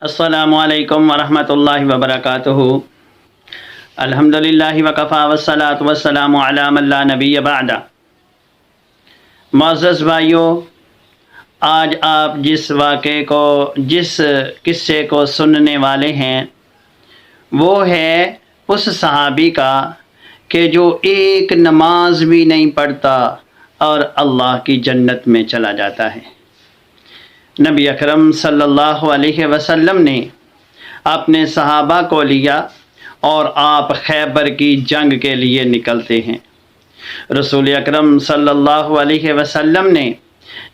السلام علیکم ورحمۃ اللہ وبرکاتہ۔ الحمدللہ وکفی والصلاۃ والسلام علی من لا نبی بعد۔ معزز بھائیو، آج آپ جس قصے کو سننے والے ہیں وہ ہے اس صحابی کا کہ جو ایک نماز بھی نہیں پڑھتا اور اللہ کی جنت میں چلا جاتا ہے۔ نبی اکرم صلی اللہ علیہ وسلم نے اپنے صحابہ کو لیا اور آپ خیبر کی جنگ کے لیے نکلتے ہیں۔ رسول اکرم صلی اللہ علیہ وسلم نے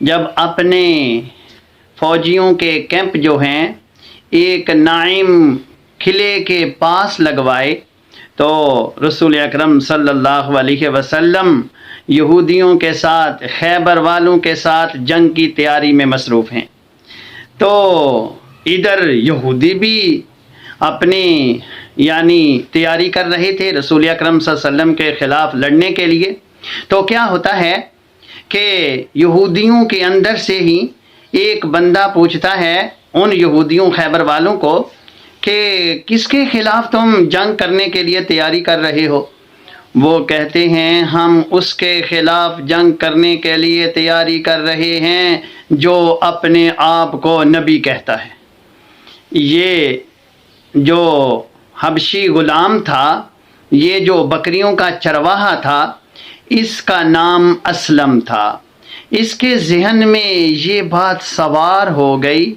جب اپنے فوجیوں کے کیمپ جو ہیں ایک نائم قلعے کے پاس لگوائے تو رسول اکرم صلی اللہ علیہ وسلم یہودیوں کے ساتھ، خیبر والوں کے ساتھ جنگ کی تیاری میں مصروف ہیں۔ تو ادھر یہودی بھی اپنی تیاری کر رہے تھے رسول اکرم صلی اللہ علیہ وسلم کے خلاف لڑنے کے لیے۔ تو کیا ہوتا ہے کہ یہودیوں کے اندر سے ہی ایک بندہ پوچھتا ہے ان یہودیوں خیبر والوں کو کہ کس کے خلاف تم جنگ کرنے کے لیے تیاری کر رہے ہو؟ وہ کہتے ہیں ہم اس کے خلاف جنگ کرنے کے لیے تیاری کر رہے ہیں جو اپنے آپ کو نبی کہتا ہے۔ یہ جو حبشی غلام تھا، یہ جو بکریوں کا چرواہا تھا، اس کا نام اسلم تھا۔ اس کے ذہن میں یہ بات سوار ہو گئی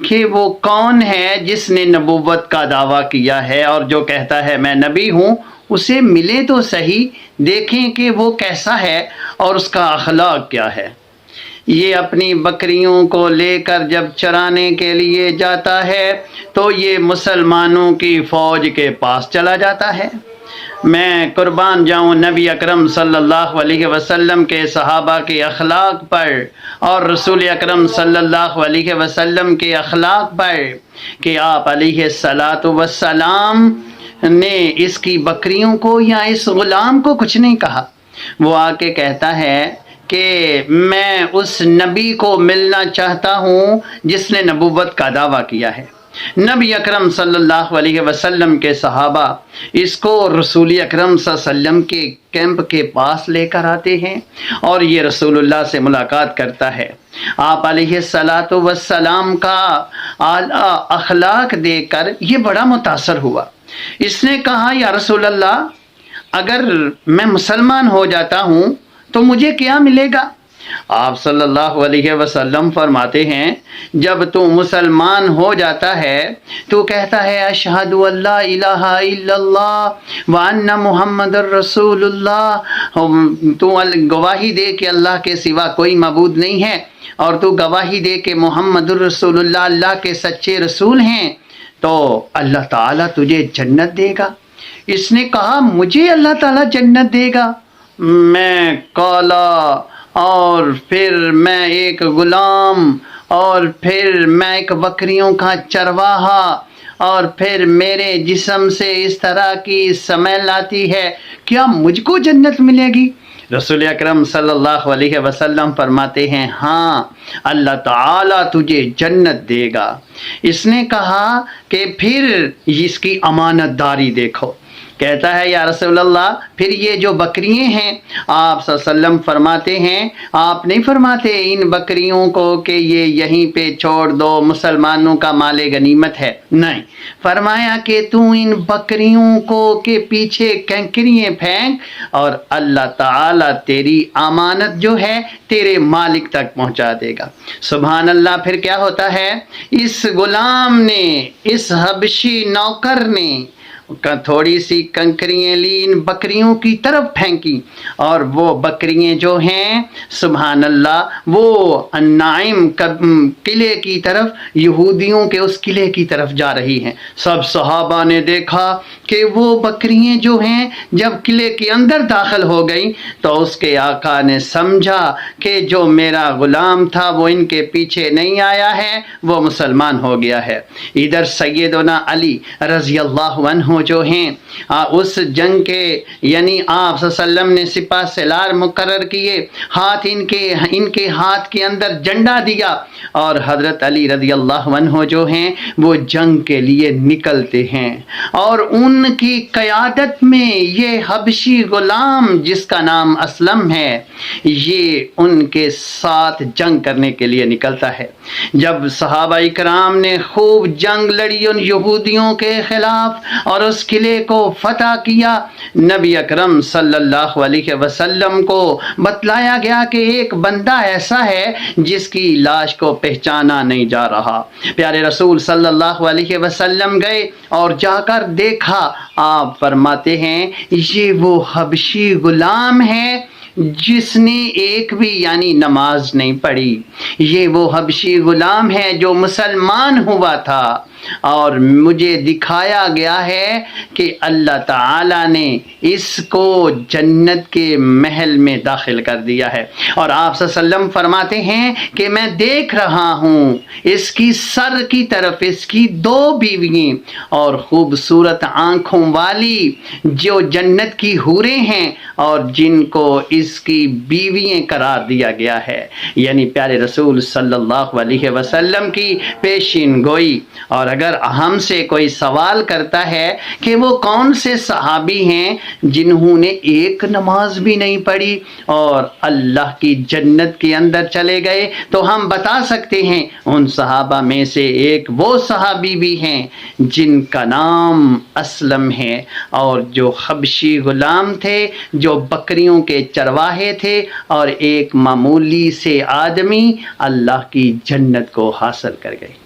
کہ وہ کون ہے جس نے نبوت کا دعویٰ کیا ہے اور جو کہتا ہے میں نبی ہوں، اسے ملے تو صحیح، دیکھیں کہ وہ کیسا ہے اور اس کا اخلاق کیا ہے۔ یہ اپنی بکریوں کو لے کر جب چرانے کے لیے جاتا ہے تو یہ مسلمانوں کی فوج کے پاس چلا جاتا ہے۔ میں قربان جاؤں نبی اکرم صلی اللہ علیہ وسلم کے صحابہ کے اخلاق پر اور رسول اکرم صلی اللہ علیہ وسلم کے اخلاق پر کہ آپ علیہ الصلاۃ والسلام نے اس کی بکریوں کو یا اس غلام کو کچھ نہیں کہا۔ وہ آ کے کہتا ہے کہ میں اس نبی کو ملنا چاہتا ہوں جس نے نبوت کا دعویٰ کیا ہے۔ نبی اکرم صلی اللہ علیہ وسلم کے صحابہ اس کو رسول اکرم صلی اللہ علیہ وسلم کے کیمپ کے پاس لے کر آتے ہیں اور یہ رسول اللہ سے ملاقات کرتا ہے۔ آپ علیہ الصلاۃ والسلام کا اعلیٰ اخلاق دیکھ کر یہ بڑا متاثر ہوا۔ اس نے کہا یا رسول اللہ، اگر میں مسلمان ہو جاتا ہوں تو مجھے کیا ملے گا؟ آپ صلی اللہ علیہ وسلم فرماتے ہیں جب تو مسلمان ہو جاتا ہے تو کہتا ہے اشہد ان لا الہ الا اللہ وان محمد الرسول اللہ، تو گواہی دے کہ اللہ کے سوا کوئی معبود نہیں ہے اور تو گواہی دے کہ محمد الرسول اللہ اللہ کے سچے رسول ہیں، تو اللہ تعالیٰ تجھے جنت دے گا۔ اس نے کہا مجھے اللہ تعالیٰ جنت دے گا؟ میں کالا اور پھر میں ایک غلام اور پھر میں ایک بکریوں کا چرواہا اور پھر میرے جسم سے اس طرح کی سمیل آتی ہے، کیا مجھ کو جنت ملے گی؟ رسول اکرم صلی اللہ علیہ وسلم فرماتے ہیں ہاں، اللہ تعالیٰ تجھے جنت دے گا۔ اس نے کہا کہ پھر اس کی امانت داری دیکھو۔ کہتا ہے یا رسول اللہ پھر یہ جو بکریاں ہیں، آپ صلی اللہ علیہ وسلم فرماتے ہیں آپ نہیں فرماتے ان بکریوں کو کہ یہ یہیں پہ چھوڑ دو، مسلمانوں کا مال غنیمت ہے؟ نہیں، فرمایا کہ تو ان بکریوں کو کے پیچھے کنکریاں پھینک اور اللہ تعالیٰ تیری امانت جو ہے تیرے مالک تک پہنچا دے گا۔ سبحان اللہ۔ پھر کیا ہوتا ہے، اس غلام نے، اس حبشی نوکر نے تھوڑی سی کنکریاں لی، ان بکریوں کی طرف پھینکی اور وہ بکریاں جو ہیں سبحان اللہ وہ النعیم قلعے کی طرف، یہودیوں کے اس قلعے کی طرف جا رہی ہیں۔ سب صحابہ نے دیکھا کہ وہ بکریاں جو ہیں جب قلعے کے اندر داخل ہو گئی تو اس کے آقا نے سمجھا کہ جو میرا غلام تھا وہ ان کے پیچھے نہیں آیا ہے، وہ مسلمان ہو گیا ہے۔ ادھر سیدنا علی رضی اللہ عنہ عنہ جو ہیں اس جنگ کے یعنی آپ صلی اللہ علیہ وسلم نے سپاہ سالار مقرر کیے، ہاتھ ان کے ہاتھ کے اندر جھنڈا دیا، اور حضرت علی رضی اللہ عنہ جو ہیں وہ جنگ کے لیے نکلتے ہیں، اور ان کی قیادت میں یہ حبشی غلام جس کا نام اسلم ہے یہ ان کے ساتھ جنگ کرنے کے لیے نکلتا ہے۔ جب صحابہ اکرام نے خوب جنگ لڑی ان یہودیوں کے خلاف اور اس قلعے کو فتح کیا، نبی اکرم صلی اللہ علیہ وسلم کو بتلایا گیا کہ ایک بندہ ایسا ہے جس کی لاش کو پہچانا نہیں جا رہا۔ پیارے رسول صلی اللہ علیہ وسلم گئے اور جا کر دیکھا، آپ فرماتے ہیں یہ وہ حبشی غلام ہے جس نے ایک بھی یعنی نماز نہیں پڑھی، یہ وہ حبشی غلام ہے جو مسلمان ہوا تھا، اور مجھے دکھایا گیا ہے کہ اللہ تعالی نے اس کو جنت کے محل میں داخل کر دیا ہے۔ اور آپ صلی اللہ علیہ وسلم فرماتے ہیں کہ میں دیکھ رہا ہوں اس کی سر کی طرف اس کی 2 بیوییں اور خوبصورت آنکھوں والی جو جنت کی حوریں ہیں اور جن کو اس کی بیوییں قرار دیا گیا ہے، یعنی پیارے رسول صلی اللہ علیہ وسلم کی پیشین گوئی۔ اور اگر ہم سے کوئی سوال کرتا ہے کہ وہ کون سے صحابی ہیں جنہوں نے ایک نماز بھی نہیں پڑھی اور اللہ کی جنت کے اندر چلے گئے، تو ہم بتا سکتے ہیں ان صحابہ میں سے ایک وہ صحابی بھی ہیں جن کا نام اسلم ہے، اور جو حبشی غلام تھے، جو بکریوں کے چرواہے تھے، اور ایک معمولی سے آدمی اللہ کی جنت کو حاصل کر گئے۔